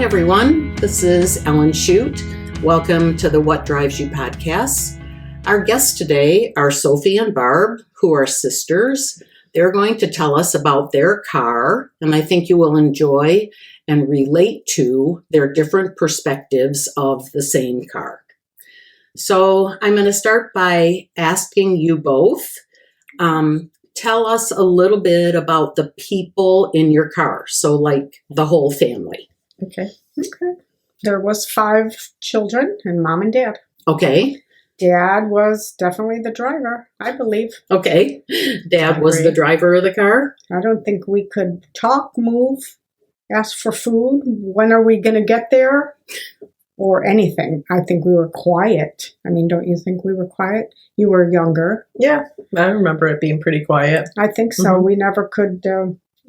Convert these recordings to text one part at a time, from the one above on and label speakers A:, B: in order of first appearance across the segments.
A: Hi, everyone. This is Ellen Shute. Welcome to the What Drives You podcast. Our guests today are Sophie and Barb, who are sisters. They're going to tell us about their car, and I think you will enjoy and relate to their different perspectives of the same car. So I'm going to start by asking you both, tell us a little bit about the people in your car. So like the whole family.
B: Okay. There was 5 children and mom and dad.
A: Okay.
B: Dad was definitely the driver, I believe.
A: Okay. Dad was the driver of the car?
B: I don't think we could talk, move, ask for food. When are we going to get there? Or anything. I think we were quiet. I mean, don't you think we were quiet? You were younger.
C: Yeah, I remember it being pretty quiet.
B: I think so. We never could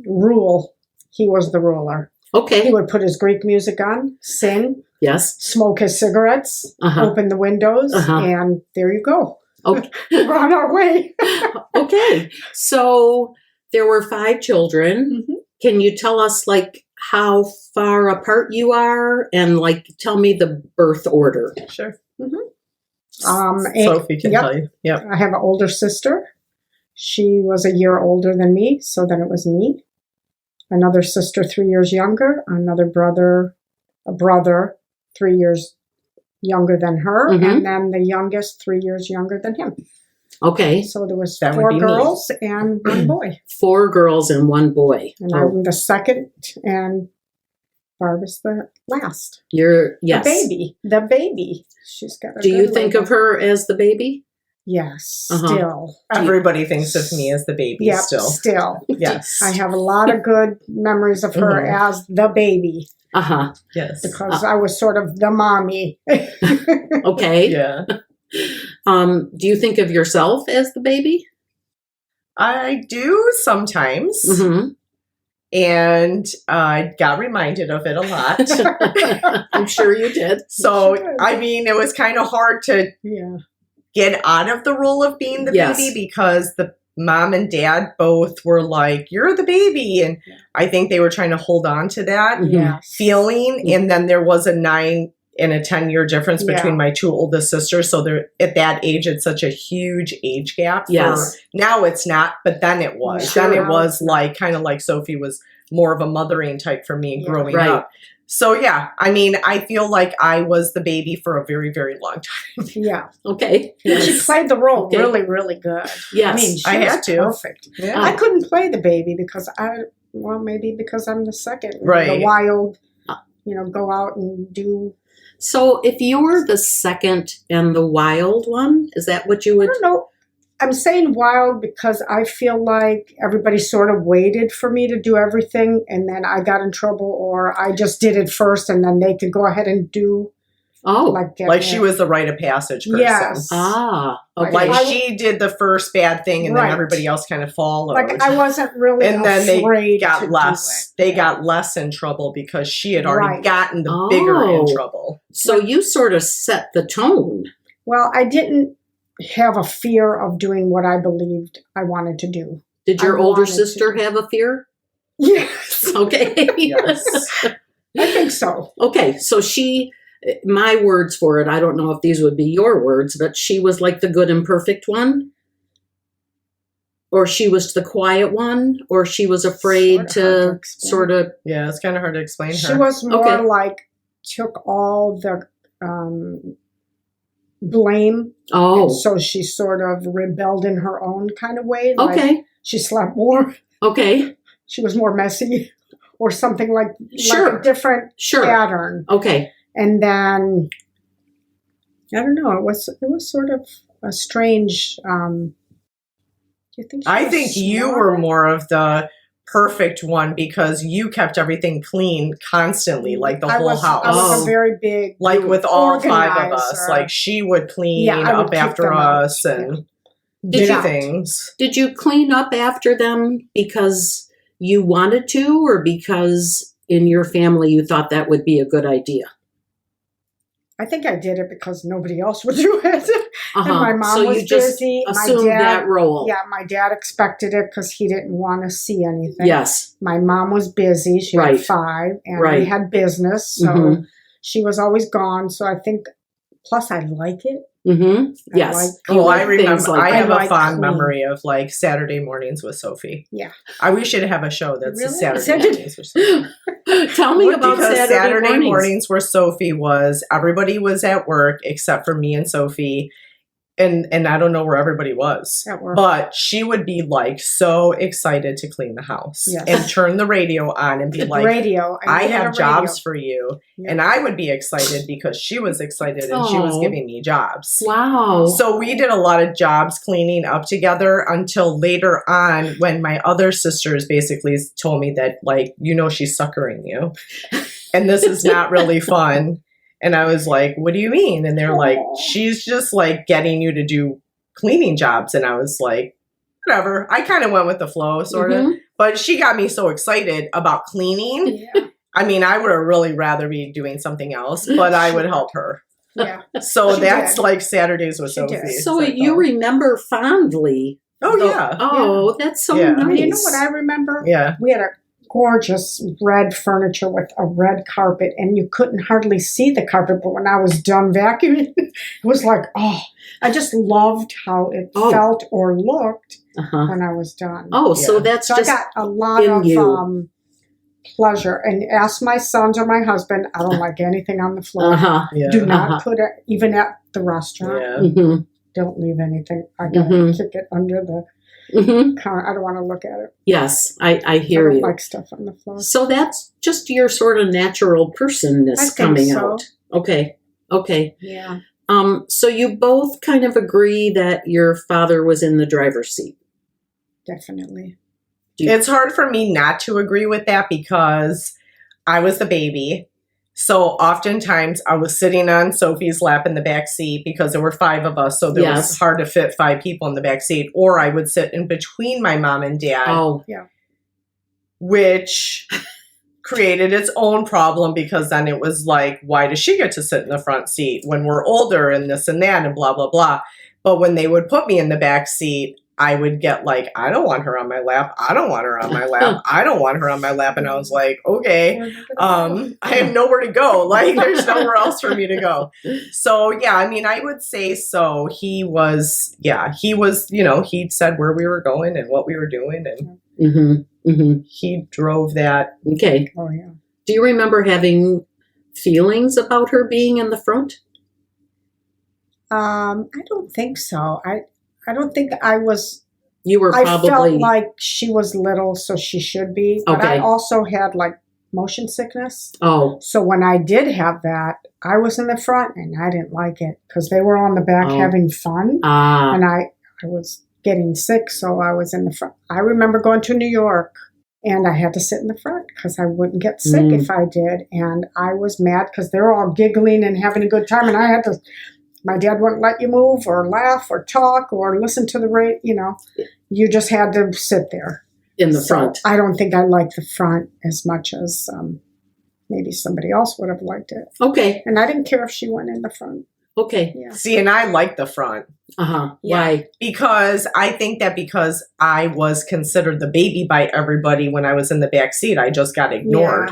B: rule. He was the ruler.
A: Okay.
B: He would put his Greek music on, sing,
A: Yes.
B: smoke his cigarettes, open the windows, and there you go.
A: Okay.
B: We're on our way.
A: Okay. So there were 5 children. Can you tell us like how far apart you are and like tell me the birth order?
C: Sure.
B: Sophie
C: can tell you. Yep.
B: I have an older sister. She was a year older than me, so then it was me. Another sister 3 years younger. Another brother, a brother 3 years younger than her. And then the youngest 3 years younger than him.
A: Okay.
B: So there was
C: That
B: 4
C: would be
B: girls and 1 boy.
A: 4 girls and 1 boy.
B: And I'm the second, and Barb is the last.
A: You're, yes.
B: The baby. She's got a
A: Do you
B: good
A: think
B: label.
A: of her as the baby?
B: Yes, still.
C: Everybody thinks of me as the baby
B: Yep,
C: still.
B: still.
C: Yes.
B: I have a lot of good memories of her as the baby
C: Yes.
B: because I was sort of the mommy.
A: Okay.
C: Yeah.
A: Do you think of yourself as the baby?
C: I do sometimes. And I got reminded of it a lot.
A: I'm sure you did.
C: So,
B: Sure.
C: I mean, it was kind of hard to get out of the role of being the baby because the mom and dad both were like, you're the baby. And I think they were trying to hold on to that feeling. And then there was a 9 and a 10-year difference between my 2 oldest sisters. So they're, at that age, it's such a huge age gap. Now it's not, but then it was.
A: Sure.
C: Then it was like, kind of like Sophie was more of a mothering type for me growing up. So, yeah, I mean, I feel like I was the baby for a very, very long time.
B: Yeah.
A: Okay.
B: She played the role really, really good.
A: Yes.
B: I mean, she
C: I
B: was
C: had to.
B: perfect.
C: Yeah.
B: I couldn't play the baby because maybe because I'm the second.
C: Right.
B: The wild, go out and do.
A: So if you're the second and the wild one, is that what you would?
B: I don't know. I'm saying wild because I feel like everybody sort of waited for me to do everything and then I got in trouble or I just did it first and then they could go ahead and do. Like
C: she was the rite of passage person.
B: Yes.
A: Okay.
C: Like she did the first bad thing and then everybody else kind of followed.
B: Like I wasn't really
C: and then
B: afraid
C: they got
B: to
C: less.
B: do it.
C: They got less in trouble because she had already gotten the bigger in trouble.
A: So you sort of set the tone.
B: Well, I didn't have a fear of doing what I believed I wanted to do.
A: Did your older sister have a fear?
B: Yes.
A: Okay.
C: Yes.
B: I think so.
A: Okay. So my words for it, I don't know if these would be your words, but she was like the good and perfect one? Or she was the quiet one? Or she was afraid to sort of...
C: Yeah, it's kind of hard to explain her.
B: She was more like, took all the blame.
A: Oh.
B: And so she sort of rebelled in her own kind of way.
A: Okay.
B: Like she slept more.
A: Okay.
B: She was more messy or something like a different pattern.
A: Okay.
B: And then, I don't know, it was sort of a strange, do you think
C: I think you were more of the perfect one because you kept everything clean constantly, like the whole house.
B: I was a very big
C: like with all 5 of us.
B: organizer.
C: Like she would clean up after us and do things.
A: Did you clean up after them because you wanted to or because in your family you thought that would be a good idea?
B: I think I did it because nobody else would do it. And my mom
A: so
B: was
A: you just
B: busy.
A: assumed that role.
B: Yeah, my dad expected it because he didn't want to see anything.
A: Yes.
B: My mom was busy. She had 5, and we had business, so she was always gone. So I think, plus I like it.
A: Yes.
C: I remember.
A: Like
C: I have a fond memory of like Saturday mornings with Sophie.
B: Yeah.
C: We should have a show that's Saturday mornings with Sophie.
A: Tell me about
C: Saturday mornings where Sophie was. Everybody was at work except for me and Sophie. And I don't know where everybody was, but she would be like so excited to clean the house and turn the radio on and be like, I have jobs for you. Yeah. And I would be excited because she was excited and she was giving me jobs.
A: Wow.
C: So we did a lot of jobs cleaning up together until later on when my other sisters basically told me that, like, she's suckering you. And this is not really fun. And I was like, what do you mean? And they're like, she's just like getting you to do cleaning jobs. And I was like, whatever. I kind of went with the flow, sort of. But she got me so excited about cleaning. Yeah. I mean, I would have really rather be doing something else, but I would help her.
B: Yeah.
C: So that's like Saturdays with Sophie.
A: So you remember fondly.
C: Yeah.
A: Oh, that's so nice.
B: I mean, you know what I remember?
C: Yeah.
B: We had a gorgeous red furniture with a red carpet, and you couldn't hardly see the carpet, but when I was done vacuuming, it was like, I just loved how it felt or looked when I was done.
A: So that's
B: so
A: just
B: I got a lot of pleasure. And ask my sons or my husband, I don't like anything on the floor. Do not put it, even at the restaurant. Don't leave anything. I gotta kick it under the counter. I don't want to look at it.
A: Yes, I hear you.
B: I don't like stuff on the floor.
A: So that's just your sort of natural personness coming out. Okay.
B: Yeah.
A: So you both kind of agree that your father was in the driver's seat.
B: Definitely.
C: It's hard for me not to agree with that because I was the baby. So oftentimes I was sitting on Sophie's lap in the back seat because there were 5 of us. So there was hard to fit 5 people in the back seat. Or I would sit in between my mom and dad. Which created its own problem because then it was like, why does she get to sit in the front seat when we're older and this and that and blah, blah, blah. But when they would put me in the back seat, I would get like, I don't want her on my lap. I don't want her on my lap. I don't want her on my lap. And I was like, okay, I have nowhere to go. Like, there's nowhere else for me to go. So, yeah, I mean, I would say so. He was, he said where we were going and what we were doing. And he drove that.
A: Okay.
B: Oh, yeah.
A: Do you remember having feelings about her being in the front?
B: I don't think so. I don't think I was.
A: You were probably.
B: I felt like she was little, so she should be. But I also had like motion sickness.
A: Oh.
B: So when I did have that, I was in the front and I didn't like it because they were on the back having fun. And I was getting sick, so I was in the front. I remember going to New York and I had to sit in the front because I wouldn't get sick if I did. And I was mad because they were all giggling and having a good time. And I had to. My dad wouldn't let you move or laugh or talk or listen to the radio. You just had to sit there.
A: In the front.
B: I don't think I liked the front as much as maybe somebody else would have liked it.
A: Okay.
B: And I didn't care if she went in the front.
A: Okay.
B: Yeah.
C: See, and I like the front.
A: Yeah.
C: Why? Because I think that because I was considered the baby by everybody when I was in the back seat, I just got ignored.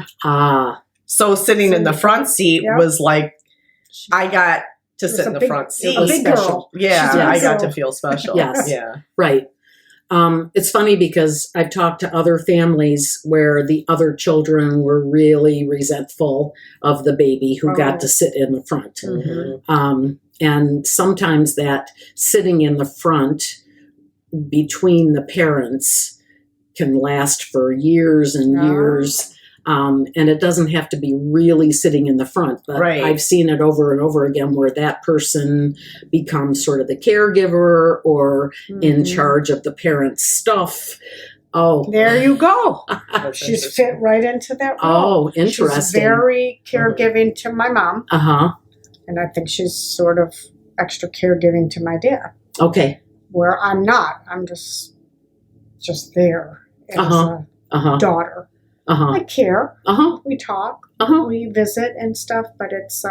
C: So sitting in the front seat was like, I got to sit in the front seat.
B: A big girl.
C: Yeah, I got to feel special.
A: Yes.
C: Yeah.
A: Right. It's funny because I've talked to other families where the other children were really resentful of the baby who got to sit in the front. And sometimes that sitting in the front between the parents can last for years and years. And it doesn't have to be really sitting in the front, but I've seen it over and over again where that person becomes sort of the caregiver or in charge of the parent's stuff. Oh,
B: there you go. She's fit right into that role.
A: Oh, interesting.
B: She's very caregiving to my mom. And I think she's sort of extra caregiving to my dad.
A: Okay.
B: Where I'm not. I'm just there as a daughter. I care. We talk. We visit and stuff, but it's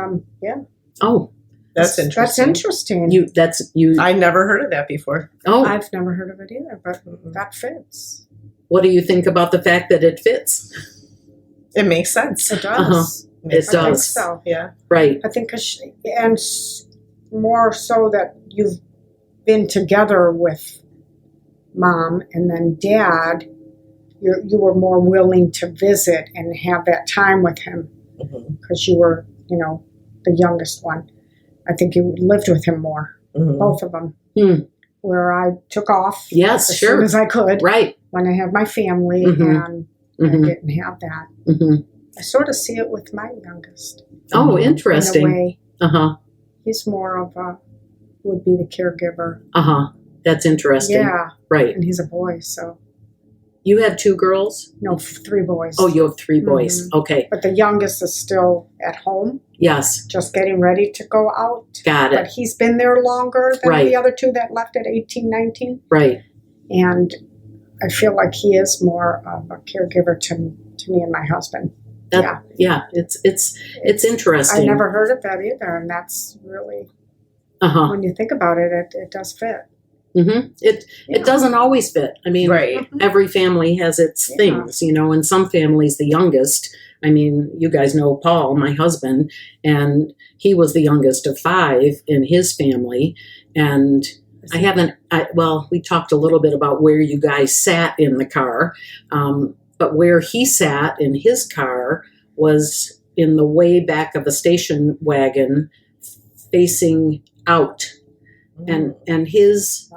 A: Oh,
C: That's interesting.
B: That's interesting.
A: You.
C: I never heard of that before.
A: Oh,
B: I've never heard of it either, but that fits.
A: what do you think about the fact that it fits?
C: It makes sense.
B: It does.
A: It
B: I think
A: does.
B: so.
C: Yeah.
A: Right.
B: I think, more so that you've been together with mom and then dad, you were more willing to visit and have that time with him because you were, the youngest one. I think you lived with him more, both of them. Where I took off as soon as I could.
A: Right.
B: When I had my family and I didn't have that. I sort of see it with my youngest.
A: Oh, interesting.
B: In a way.
A: Uh-huh.
B: He's more of would be the caregiver.
A: Uh-huh. That's interesting.
B: Yeah.
A: Right.
B: And he's a boy, so.
A: You have 2 girls?
B: No, 3 boys.
A: Oh, you have 3 boys. Okay.
B: But the youngest is still at home.
A: Yes.
B: Just getting ready to go out.
A: Got it.
B: But he's been there longer than the other 2 that left at 18, 19.
A: Right.
B: And I feel like he is more of a caregiver to me and my husband.
A: Yeah. It's interesting.
B: I never heard of that either, and that's really, when you think about it, it does fit.
A: It doesn't always fit. I mean, every family has its things, in some families, the youngest, I mean, you guys know Paul, my husband, and he was the youngest of 5 in his family. And we talked a little bit about where you guys sat in the car, but where he sat in his car was in the way back of a station wagon facing out. And his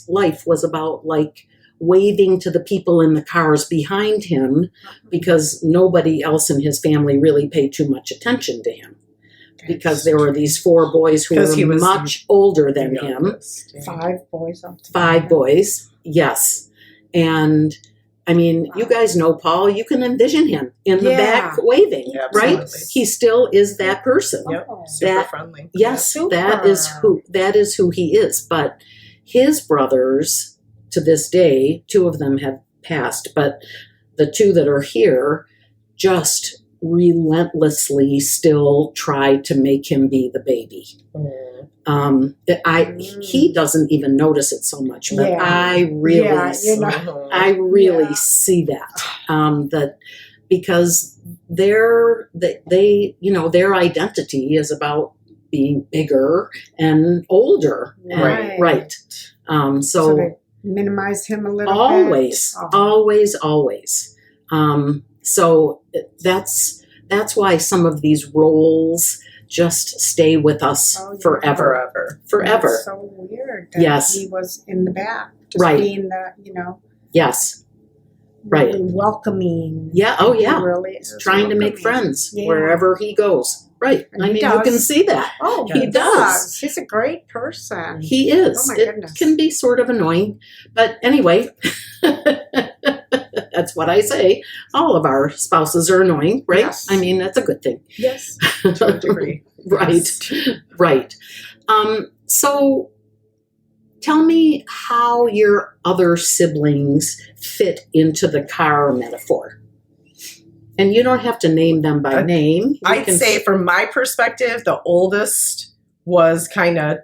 A: life was about like waving to the people in the cars behind him because nobody else in his family really paid too much attention to him because there were these 4 boys who were much older than him.
B: 5 boys.
A: 5 boys, yes. And I mean, you guys know Paul. You can envision him in the back waving, right? He still is that person.
C: Yep. Super friendly.
A: Yes, that is who he is. But his brothers, to this day, 2 of them have passed, but the 2 that are here just relentlessly still try to make him be the baby. He doesn't even notice it so much, but I really see that because their identity is about being bigger and older, right? So
B: they minimize him a little
A: always,
B: bit.
A: always. So that's why some of these roles just stay with us forever.
B: That's so weird that he was in the back, just being the,
A: Yes.
B: Really welcoming.
A: Yeah. Oh, yeah.
B: Really
A: trying to make friends wherever he goes. Right.
B: And
A: I mean, you can see that.
B: Oh,
A: he does.
B: He's a great person.
A: He is.
B: Oh, my goodness.
A: It can be sort of annoying. But anyway, that's what I say. All of our spouses are annoying, right?
B: Yes.
A: I mean, that's a good thing.
B: Yes.
C: To a degree.
A: Right. So tell me how your other siblings fit into the car metaphor. And you don't have to name them by name.
C: I'd say from my perspective, the oldest was kind of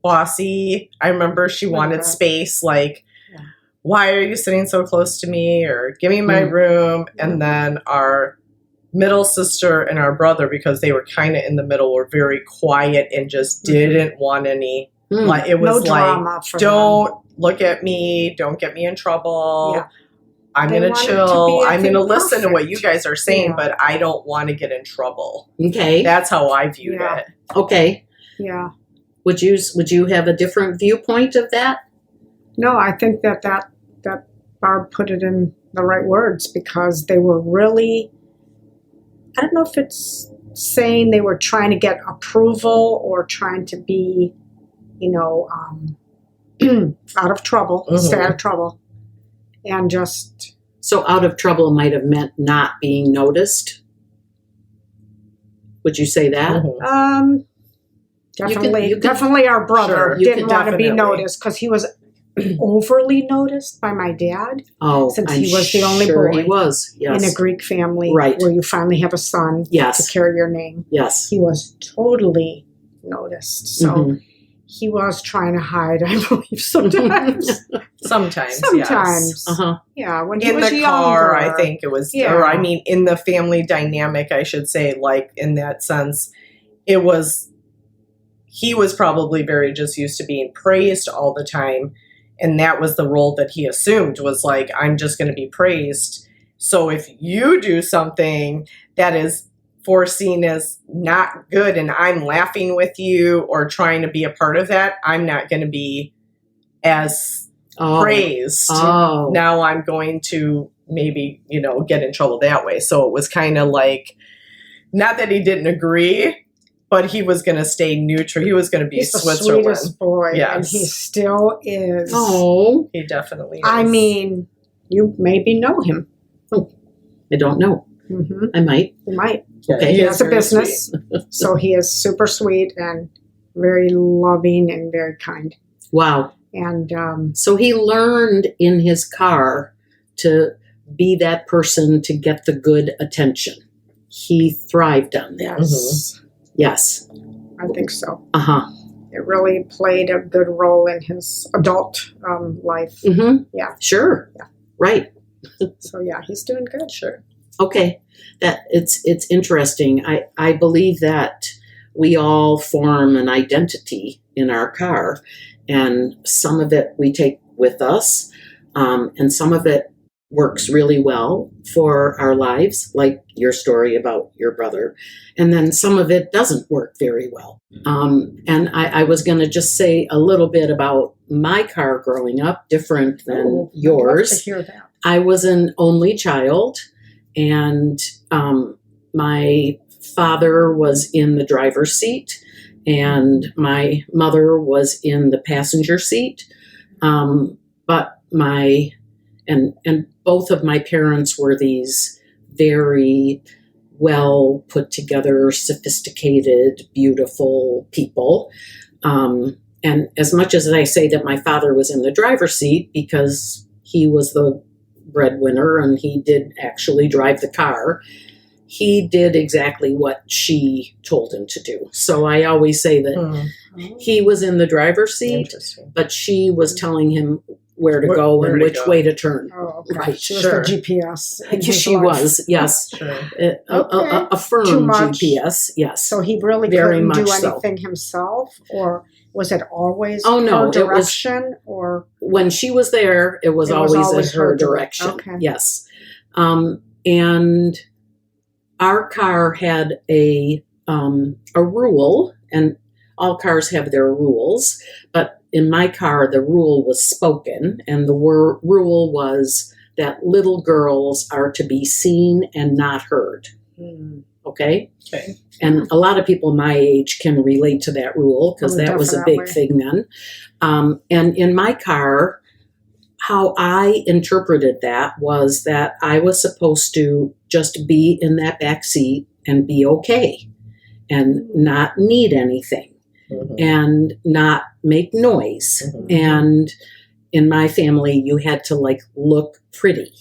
C: bossy. I remember she wanted space, like, why are you sitting so close to me? Or give me my room. And then our middle sister and our brother, because they were kind of in the middle, were very quiet and just didn't want any. Like, it was don't look at me. Don't get me in trouble. Yeah. I'm going to chill. I'm going to listen to what you guys are saying, but I don't want to get in trouble.
A: Okay.
C: That's how I viewed it.
A: Okay.
B: Yeah.
A: Would you have a different viewpoint of that?
B: No, I think that Barb put it in the right words because they were really, I don't know if it's saying they were trying to get approval or trying to be, out of trouble, stay out of trouble. And just...
A: So out of trouble might have meant not being noticed? Would you say that?
B: Definitely our brother didn't want to be noticed because he was overly noticed by my dad.
A: Oh,
B: since he was the only boy
A: he was, yes.
B: in a Greek family
A: right.
B: where you finally have a son to carry your name.
A: Yes.
B: He was totally noticed. So he was trying to hide, I believe, sometimes.
C: Sometimes.
B: Sometimes.
A: Uh-huh.
B: Yeah, when he
C: In
B: was
C: the
B: younger.
C: car, I think it was,
B: Yeah.
C: or I mean, in the family dynamic, I should say, like in that sense, it was, he was probably very just used to being praised all the time. And that was the role that he assumed, was like, I'm just going to be praised. So if you do something that is foreseen as not good and I'm laughing with you or trying to be a part of that, I'm not going to be as praised.
A: Oh.
C: Now I'm going to maybe, get in trouble that way. So it was kind of like, not that he didn't agree, but he was going to stay neutral. He was going to be
B: He's
C: Switzerland.
B: the sweetest boy,
C: Yes.
B: and he still is.
A: Oh.
C: He definitely is.
B: I mean, you maybe know him.
A: I don't know.
B: Mm-hmm.
A: I might.
B: You might.
C: Yeah,
A: Okay.
B: He
C: is
B: has a
C: very
B: business,
C: sweet.
B: so he is super sweet and very loving and very kind.
A: Wow.
B: And
A: So he learned in his car to be that person to get the good attention. He thrived on that.
B: yes,
A: Yes.
B: I think so.
A: Uh-huh.
B: It really played a good role in his adult life.
A: Mm-hmm.
B: Yeah.
A: Sure.
B: Yeah.
A: Right.
B: So yeah, he's doing good.
C: Sure.
A: Okay. That it's interesting. I believe that we all form an identity in our car, and some of it we take with us, and some of it works really well for our lives, like your story about your brother, and then some of it doesn't work very well. And I was going to just say a little bit about my car growing up, different than
B: I'd love
A: yours.
B: to hear that.
A: I was an only child, and my father was in the driver's seat, and my mother was in the passenger seat. But and both of my parents were these very well put together, sophisticated, beautiful people. And as much as I say that my father was in the driver's seat because he was the breadwinner and he did actually drive the car, he did exactly what she told him to do. So I always say that he was in the driver's seat, but she was telling him where to go and which way to turn.
B: Oh, okay.
A: Right.
B: She was
C: Sure.
B: the GPS. in
A: Yes,
B: his
A: she
B: life.
A: was, yes.
C: Sure.
A: A firm
B: Too much.
A: GPS, yes.
B: So he really
A: Very
B: couldn't do
A: much so.
B: anything himself, or was it always
A: Oh, no,
B: her
A: it was-
B: direction? Or
A: When she was there, it was
B: It was
A: always
B: always
A: in her
B: her
A: direction.
B: Okay.
A: Yes. And our car had a rule, and all cars have their rules, but in my car, the rule was spoken, and the rule was that little girls are to be seen and not heard. Okay?
C: Okay.
A: And a lot of people my age can relate to that rule because
B: Oh,
A: that was a big
B: definitely.
A: thing then. And in my car, how I interpreted that was that I was supposed to just be in that back seat and be okay and not need anything and not make noise. And in my family, you had to look pretty.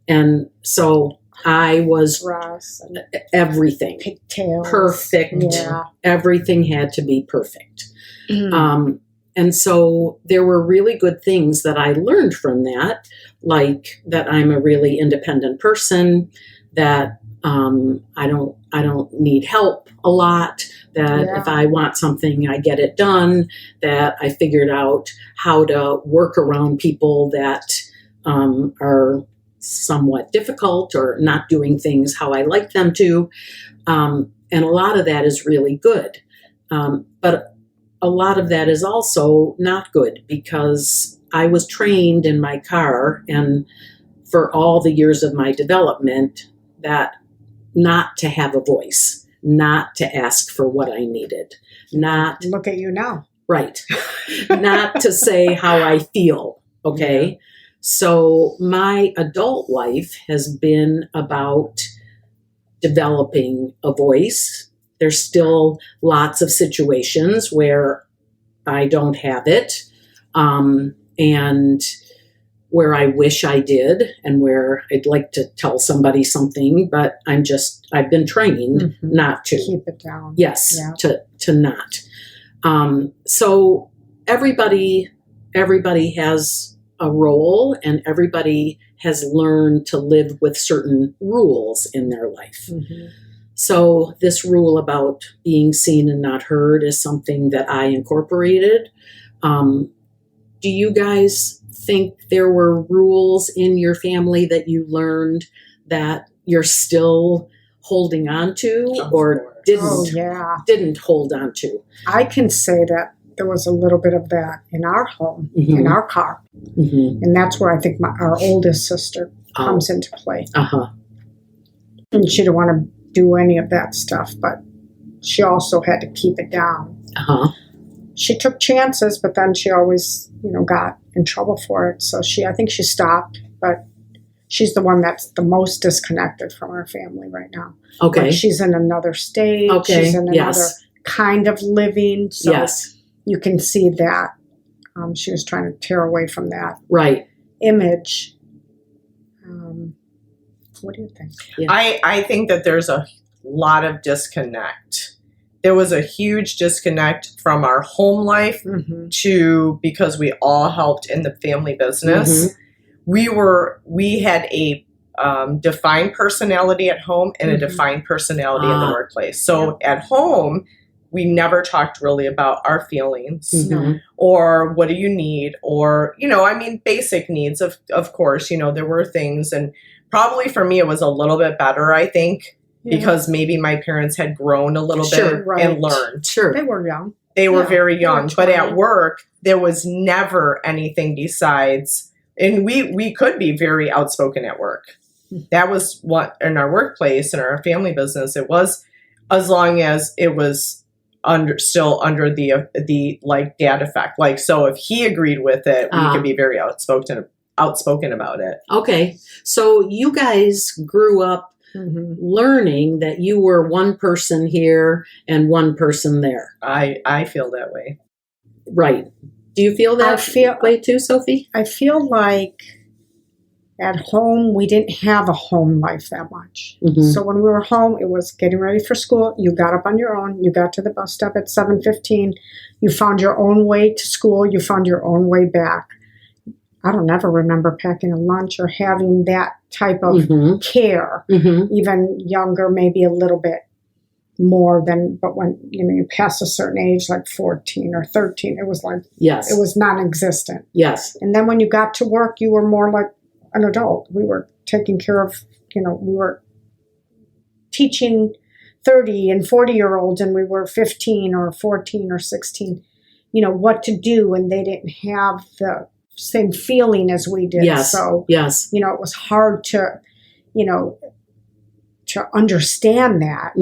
A: And so I was
B: Ross and
A: everything.
B: pigtails.
A: Perfect.
B: Yeah.
A: Everything had to be perfect. And so there were really good things that I learned from that, like that I'm a really independent person, that I don't need help a lot, that
B: Yeah.
A: if I want something, I get it done, that I figured out how to work around people that are somewhat difficult or not doing things how I like them to. And a lot of that is really good. But a lot of that is also not good because I was trained in my car and for all the years of my development that not to have a voice, not to ask for what I needed, not
B: Look at you now.
A: right, not to say how I feel. Okay.
C: Yeah.
A: So my adult life has been about developing a voice. There's still lots of situations where I don't have it, and where I wish I did, and where I'd like to tell somebody something, but I've been trained not to.
B: Keep it down.
A: Yes,
B: Yeah.
A: to not. So everybody has a role, and everybody has learned to live with certain rules in their life.
B: Mm-hmm.
A: So this rule about being seen and not heard is something that I incorporated. Do you guys think there were rules in your family that you learned that you're still holding on to, or didn't hold on to?
B: I can say that there was a little bit of that in our home,
A: Mm-hmm.
B: in our car.
A: Mm-hmm.
B: And that's where I think our oldest sister comes into play.
A: Uh-huh.
B: And she didn't want to do any of that stuff, but she also had to keep it down.
A: Uh-huh.
B: She took chances, but then she always, got in trouble for it. So I think she stopped, but she's the one that's the most disconnected from our family right now.
A: Okay.
B: Like she's in another state.
A: Okay.
B: She's in another kind of living. So
A: yes.
B: You can see that. She was trying to tear away from that image. What do you think?
A: Yeah.
C: I think that there's a lot of disconnect. There was a huge disconnect from our home life
B: Mm-hmm.
C: to, because we all helped in the family business.
A: Mm-hmm.
C: We had a defined personality at home and a defined personality in the workplace. So at home, we never talked really about our feelings
A: Mm-hmm.
C: or what do you need, or, basic needs of course, there were things, and probably for me, it was a little bit better, I think, because maybe my parents had grown a little bit and learned.
A: Sure.
B: They were young.
C: They were very young, but
B: 20.
C: at work, there was never anything besides, and we could be very outspoken at work. That was what, in our workplace, in our family business, it was, as long as it was still under the like dad effect. Like, so if he agreed with it, we could be very outspoken about it.
A: Okay. So you guys grew up learning that you were one person here and one person there.
C: I feel that way.
A: Right. Do you feel that way too, Sophie?
B: I feel like at home, we didn't have a home life that much.
A: Mm-hmm.
B: So when we were home, it was getting ready for school. You got up on your own. You got to the bus stop at 7:15. You found your own way to school. You found your own way back. I don't ever remember packing a lunch or having that type of care.
A: Mm-hmm.
B: Even younger, maybe a little bit more than, but when you pass a certain age, like 14 or 13, it was like, it was non-existent.
A: Yes.
B: And then when you got to work, you were more like an adult. We were taking care of, we were teaching 30 and 40-year-olds, and we were 15 or 14 or 16, what to do, and they didn't have the same feeling as we did.
A: Yes.
B: So,
A: yes.
B: It was hard to, to understand that.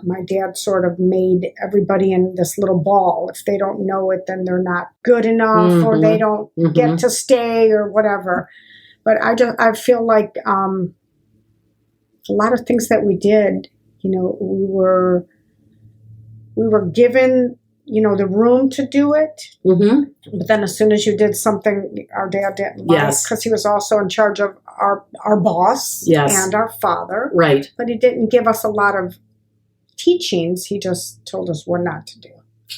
B: My dad sort of made everybody in this little ball. If they don't know it, then they're not good enough, or they don't get to stay, or whatever. But I feel like a lot of things that we did, we were given, the room to do it. Mm-hmm. But then as soon as you did something our dad didn't like, because he was also in charge of our boss and our father.
A: Right.
B: But he didn't give us a lot of teachings. He just told us what not to do.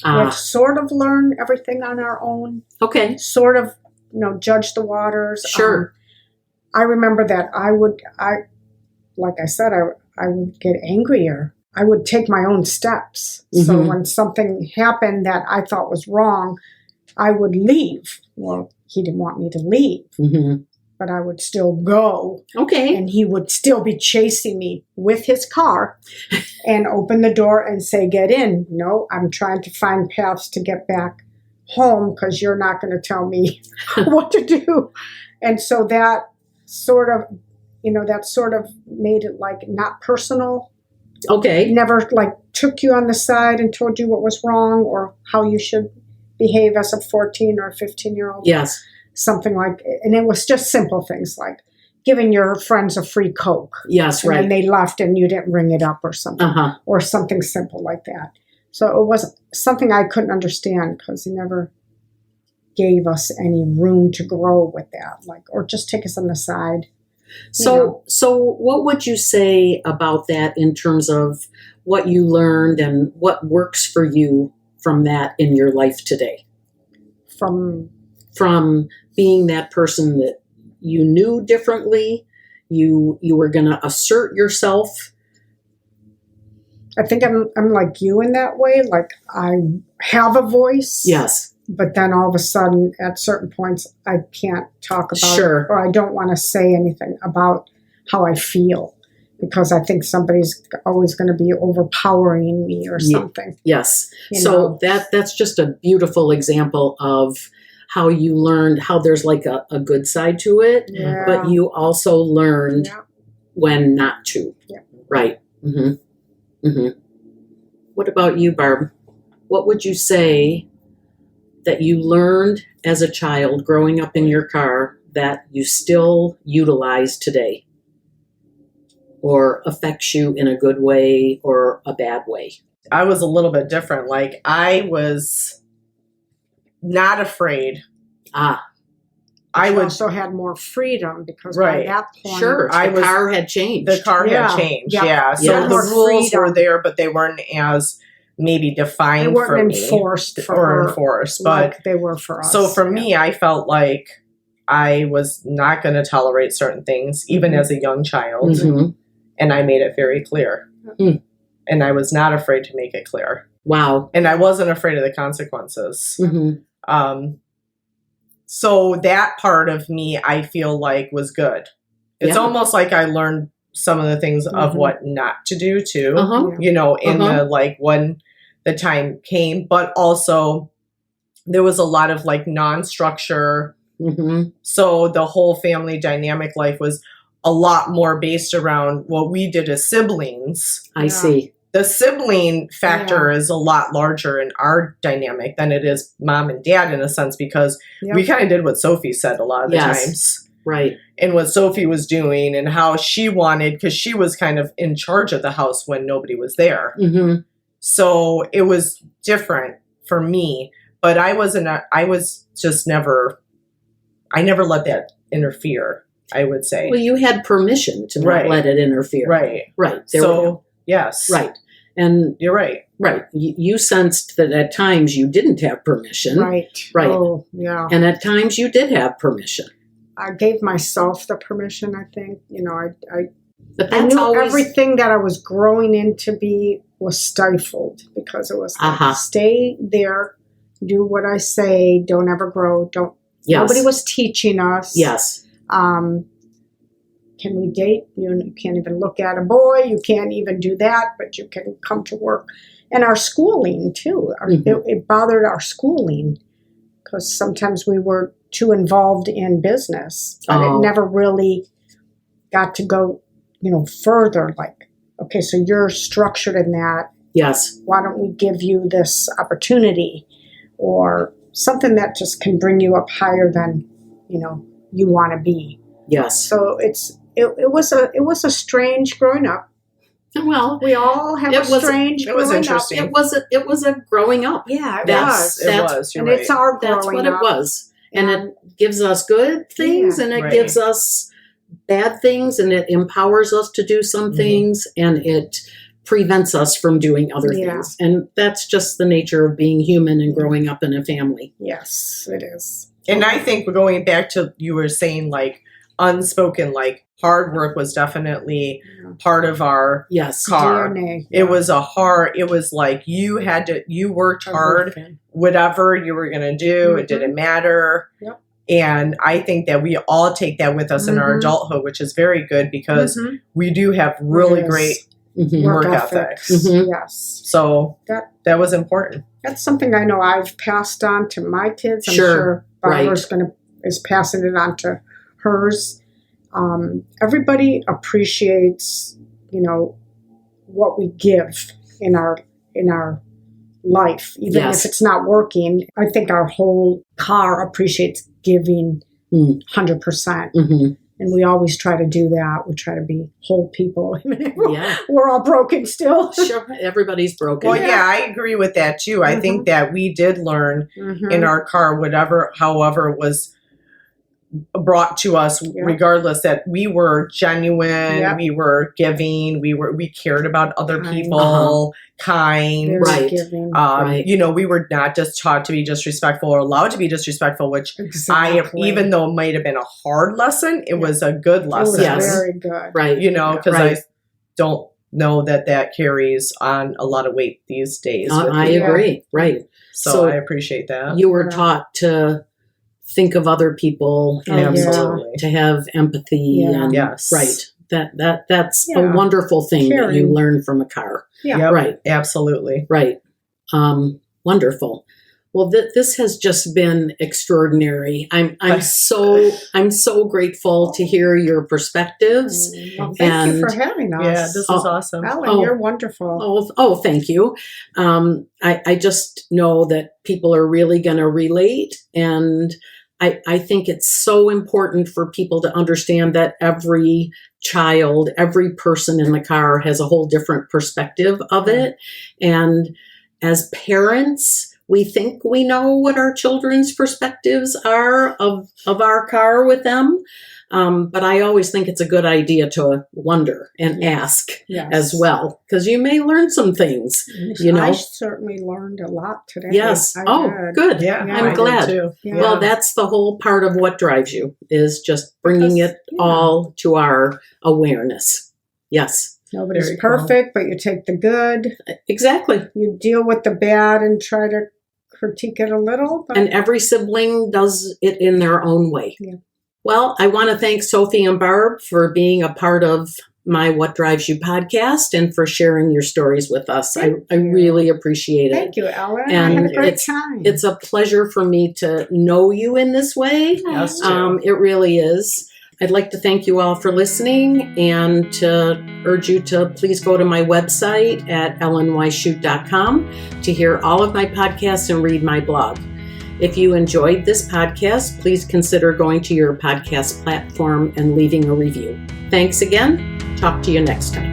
B: We had to sort of learn everything on our own.
A: Okay.
B: Sort of, judge the waters.
A: Sure.
B: I remember that like I said, I would get angrier. I would take my own steps. Mm-hmm. So when something happened that I thought was wrong, I would leave. Well, he didn't want me to leave, but I would still go.
A: Okay.
B: And he would still be chasing me with his car and open the door and say, get in. No, I'm trying to find paths to get back home because you're not going to tell me what to do. And so that sort of made it like not personal.
A: Okay.
B: Never like took you on the side and told you what was wrong or how you should behave as a 14 or 15-year-old.
A: Yes.
B: Something like, and it was just simple things like giving your friends a free Coke.
A: Yes, right.
B: And they left and you didn't ring it up or something. Or something simple like that. So it was something I couldn't understand because he never gave us any room to grow with that, like, or just take us on the side.
A: So what would you say about that in terms of what you learned and what works for you from that in your life today? From being that person that you knew differently, you were going to assert yourself.
B: I think I'm like you in that way. Like I have a voice.
A: Yes.
B: But then all of a sudden, at certain points, I can't talk about
A: Sure.
B: it, or I don't want to say anything about how I feel because I think somebody's always going to be overpowering me or something.
A: Yes.
B: You
A: So
B: know?
A: that's just a beautiful example of how you learned how there's like a good side to it,
B: Yeah.
A: but you also learned
B: Yeah.
A: when not to.
B: Yeah.
A: Right. Mm-hmm. Mm-hmm. What about you, Barb? What would you say that you learned as a child growing up in your car that you still utilize today or affects you in a good way or a bad way?
C: I was a little bit different. Like I was not afraid.
B: I also had more freedom because
C: Right.
B: by that point,
A: Sure, the car had changed.
C: The car
B: Yeah.
C: had changed.
B: Yeah.
C: Yeah. So
A: Yeah.
C: the
B: More
C: rules
B: freedom.
C: were there, but they weren't as maybe
B: they
C: defined for
B: weren't
C: me
B: enforced for
C: or
B: her
C: enforced. But
B: like they were for us.
C: so for me, I felt like I was not going to tolerate certain things, even as a young child.
A: Mm-hmm.
C: And I made it very clear.
A: Mm.
C: And I was not afraid to make it clear.
A: Wow.
C: And I wasn't afraid of the consequences.
A: Mm-hmm.
C: So that part of me, I feel like was good. It's
A: Yeah.
C: almost like I learned some of the things of what not to do too,
A: Uh-huh.
B: Yeah.
C: you know, in
A: Uh-huh.
C: the like when the time came, but also there was a lot of like non-structure.
A: Mm-hmm.
C: So the whole family dynamic life was a lot more based around what we did as siblings.
A: I
B: Yeah.
A: see.
C: The sibling factor is a lot larger in our dynamic than it is mom and dad in a sense, because
B: Yep.
C: we kind of did what Sophie said a lot of the
A: Yes.
C: times.
A: Right.
C: And what Sophie was doing and how she wanted, because she was kind of in charge of the house when nobody was there.
A: Mm-hmm.
C: So it was different for me, but I never let that interfere, I would say.
A: Well, you had permission to not
C: Right.
A: let it interfere.
C: Right.
A: Right.
C: Yes.
A: Right. And
C: You're right.
A: right. You sensed that at times you didn't have permission.
B: Right.
A: Right.
B: Oh, yeah.
A: And at times you did have permission.
B: I gave myself the permission, I think. You know,
A: But
B: I
A: that's
B: knew
A: always
B: everything that I was growing into be was stifled because it was like,
A: Uh-huh.
B: stay there, do what I say, don't ever grow, don't.
A: Yes.
B: Nobody was teaching us.
A: Yes.
B: Can we date? You can't even look at a boy. You can't even do that, but you can come to work. And our schooling, too. It bothered our schooling because sometimes we were too involved in business. But it never really got to go, further. Like, okay, so you're structured in that.
A: Yes.
B: Why don't we give you this opportunity? Or something that just can bring you up higher than, you want to be.
A: Yes.
B: So it was a strange growing up.
A: Well,
B: We all have a strange
C: it was
B: growing
C: interesting.
B: up.
A: it was a growing up.
B: Yeah, it
A: That's-
B: was.
C: It was. You're
B: And
C: right.
B: it's our growing
A: That's what
B: up.
A: it was. And
B: And-
A: it gives us good things
B: Yeah.
A: and it
C: Right.
A: gives us bad things and it empowers us to do some
C: Mhm.
A: things and it prevents us from doing other
B: Yeah.
A: things. And that's just the nature of being human and growing up in a family.
B: Yes, it is.
C: And I think we're going back to, you were saying like unspoken, like hard work was definitely part of our
A: Yes.
C: car.
B: DNA.
C: It was like you worked hard,
B: Everything.
C: whatever you were going to do, it
B: Mhm.
C: didn't matter.
B: Yep.
C: And I think that we all take that with us in our
B: Mhm.
C: adulthood, which is very good because
B: Mhm.
C: we do have really
B: It is.
C: great
A: Mhm.
C: work
B: ethic.
C: ethics.
A: Mhm.
B: Yes.
C: So
B: That-
C: that was important.
B: That's something I know I've passed on to my kids. I'm
A: Sure,
B: sure Barbara's is passing it on to hers. Everybody appreciates, what we give in our life, even
A: Yes.
B: if it's not working. I think our whole car appreciates giving 100%,
A: Mhm.
B: and we always try to do that. We try to be whole people.
A: Yeah.
B: We're all broken still.
A: Sure. Everybody's broken.
C: Well, yeah, I agree with that too. I think that we did learn
B: Mhm.
C: in our car, however it was, brought to us regardless, that we were genuine, we were giving, we cared about other people, kind,
A: right.
B: Giving.
C: You know, we were not just taught to be disrespectful or allowed to be disrespectful, which even though it might have been a hard lesson, it was a good lesson.
B: It was very good.
A: Right.
C: You know, because I don't know that carries on a lot of weight these days.
A: I agree. Right.
C: So I appreciate that.
A: You were taught to think of other people and to have empathy. And, right. That's a wonderful thing that you learn from a car.
C: Yeah.
A: Right.
C: Absolutely.
A: Right. Wonderful. Well, this has just been extraordinary. I'm so grateful to hear your perspectives.
B: Well, thank you for having us.
C: Yeah, this is awesome.
B: Ellen, you're wonderful.
A: Thank you. I just know that people are really going to relate, and I think it's so important for people to understand that every child, every person in the car has a whole different perspective of it, and as parents, we think we know what our children's perspectives are of our car with them. But I always think it's a good idea to wonder and ask as well, because you may learn some things, you know.
B: I certainly learned a lot today.
A: Yes. Good.
C: Yeah,
A: I'm glad.
C: Too.
B: Yeah.
A: Well, that's the whole part of what drives you, is just bringing it all to our awareness. Yes.
B: Nobody's perfect, but you take the good.
A: Exactly.
B: You deal with the bad and try to critique it a little.
A: And every sibling does it in their own way. Yeah. Well, I want to thank Sophie and Barb for being a part of my What Drives You podcast and for sharing your stories with us. I really appreciate it.
B: Thank you, Ellen.
A: And
B: I had a great time.
A: It's a pleasure for me to know you in this way.
C: Yes,
A: it really is. I'd like to thank you all for listening and to urge you to please go to my website at ellenyshoot.com to hear all of my podcasts and read my blog. If you enjoyed this podcast, please consider going to your podcast platform and leaving a review. Thanks again. Talk to you next time.